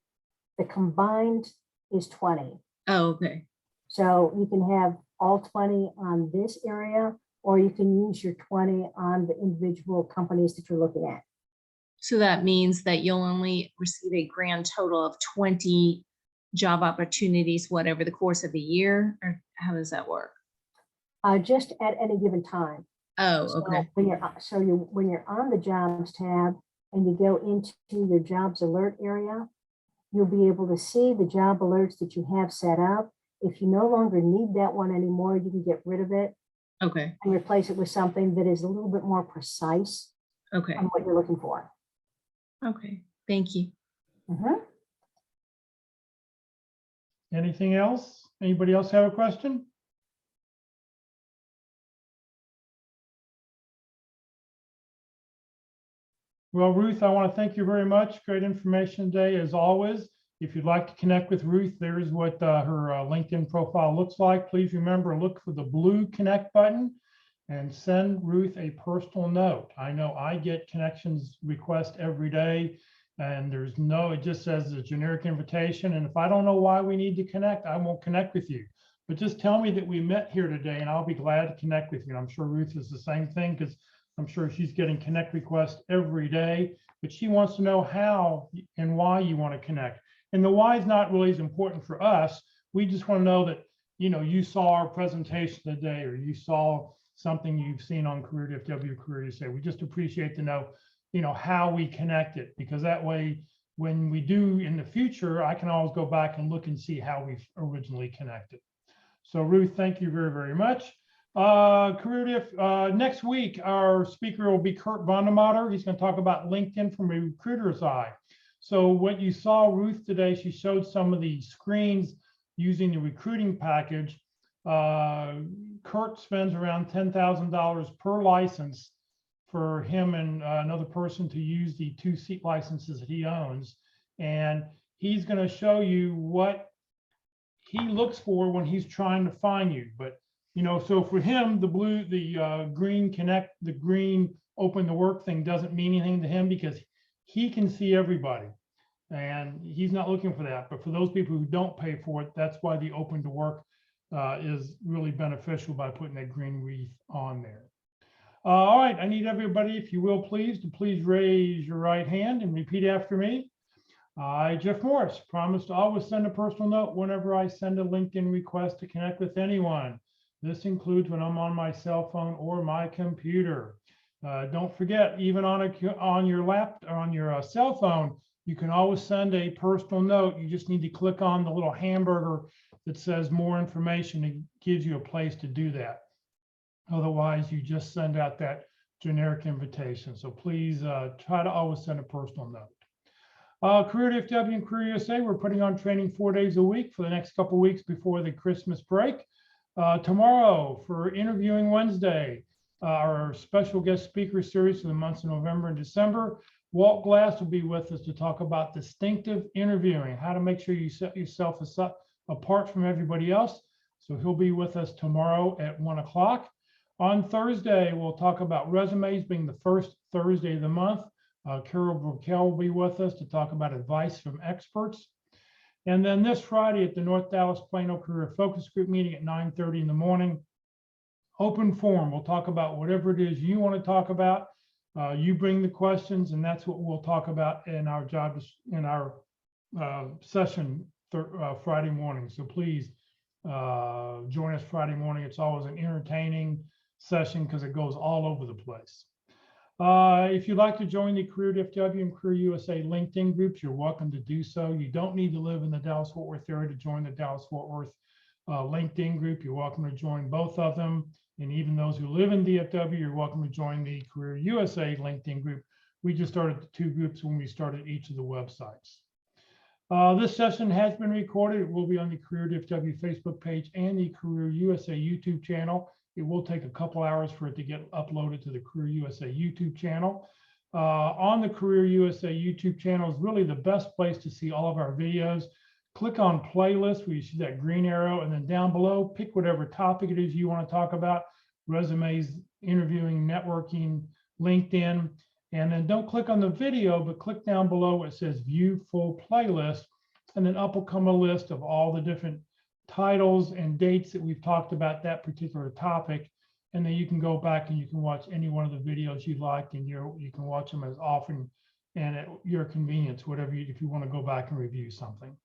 The combined is 20. Oh, okay. So you can have all 20 on this area, or you can use your 20 on the individual companies that you're looking at. So that means that you'll only receive a grand total of 20 job opportunities, whatever the course of the year, or how does that work? Just at any given time. Oh, So okay. when you're on the jobs tab and you go into your jobs alert area, you'll be able to see the job alerts that you have set up. If you no longer need that one anymore, you can get rid of it. Okay. And replace it with something that is a little bit more precise Okay. on what you're looking for. Okay. Thank you. Mm-hmm. Anything else? Anybody else have a question? Well, Ruth, I want to thank you very much. Great information today, as always. If you'd like to connect with Ruth, there's what her LinkedIn profile looks like. Please remember, look for the blue connect button and send Ruth a personal note. I know I get connections requests every day, and it just says a generic invitation. And if I don't know why we need to connect, I won't connect with you. But just tell me that we met here today, and I'll be glad to connect with you. And I'm sure Ruth is the same thing, because I'm sure she's getting connect requests every day, but she wants to know how and why you want to connect. And the why is not really as important for us. We just want to know that, you saw our presentation today, or you saw something you've seen on Career DFW Career USA. We just appreciate to know, how we connected, because that way, when we do in the future, I can always go back and look and see how we originally connected. So Ruth, thank you very, very much. Next week, our speaker will be Kurt Vondermatter. He's going to talk about LinkedIn from a recruiter's eye. So what you saw Ruth today, she showed some of the screens using the recruiting package. Kurt spends around $10,000 per license for him and another person to use the 2-seat licenses that he owns. And he's going to show you what he looks for when he's trying to find you. But, you know, so for him, the green connect, the green open to work thing doesn't mean anything to him because he can see everybody. And he's not looking for that. But for those people who don't pay for it, that's why the open to work is really beneficial by putting that green wreath on there. All right, I need everybody, if you will, to please raise your right hand and repeat after me. I, Jeff Morris, promise to always send a personal note whenever I send a LinkedIn request to connect with anyone. This includes when I'm on my cell phone or my computer. Don't forget, even on your laptop or on your cell phone, you can always send a personal note. You just need to click on the little hamburger that says more information. It gives you a place to do that. Otherwise, you just send out that generic invitation. So please try to always send a personal note. Career DFW and Career USA, we're putting on training 4 days a week for the next couple of weeks before the Christmas break. Tomorrow for Interviewing Wednesday, our special guest speaker series for the months of November and December. Walt Glass will be with us to talk about distinctive interviewing, how to make sure you set yourself apart from everybody else. So he'll be with us tomorrow at 1 o'clock. On Thursday, we'll talk about resumes being the first Thursday of the month. Carol Burkell will be with us to talk about advice from experts. And then this Friday at the North Dallas Plano Career Focus Group meeting at 9:30 in the morning, open forum. We'll talk about whatever it is you want to talk about. You bring the questions, and that's what we'll talk about in our session Friday morning. So please join us Friday morning. It's always an entertaining session because it goes all over the place. If you'd like to join the Career DFW and Career USA LinkedIn groups, you're welcome to do so. You don't need to live in the Dallas-Fort Worth area to join the Dallas-Fort Worth LinkedIn group. You're welcome to join both of them. And even those who live in DFW, you're welcome to join the Career USA LinkedIn group. We just started the 2 groups when we started each of the websites. This session has been recorded. It will be on the Career DFW Facebook page and the Career USA YouTube channel. It will take a couple hours for it to get uploaded to the Career USA YouTube channel. On the Career USA YouTube channel is really the best place to see all of our videos. Click on playlist where you see that green arrow, and then down below, pick whatever topic it is you want to talk about: resumes, interviewing, networking, LinkedIn. And then don't click on the video, but click down below where it says view full playlist, and then up will come a list of all the different titles and dates that we've talked about that particular topic. And then you can go back and you can watch any one of the videos you like, and you can watch them as often and at your convenience, whatever if you want to go back and review something.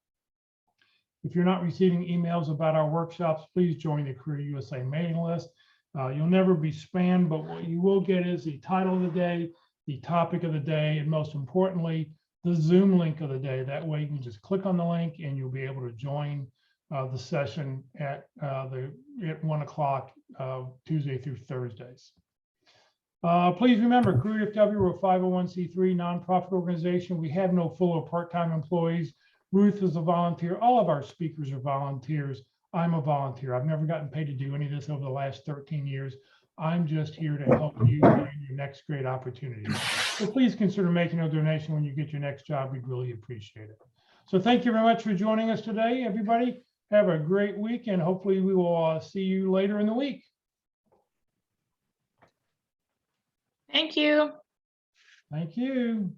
If you're not receiving emails about our workshops, please join the Career USA mailing list. You'll never be spammed, but what you will get is the title of the day, the topic of the day, and most importantly, the Zoom link of the day. That way you can just click on the link and you'll be able to join the session at 1 o'clock Tuesday through Thursdays. Please remember, Career DFW, we're a 501c3 nonprofit organization. We have no full or part-time employees. Ruth is a volunteer. All of our speakers are volunteers. I'm a volunteer. I've never gotten paid to do any of this over the last 13 years. I'm just here to help you find your next great opportunity. So please consider making a donation when you get your next job. We'd really appreciate it. So thank you very much for joining us today, everybody. Have a great week, and hopefully we will see you later in the week. Thank you. Thank you.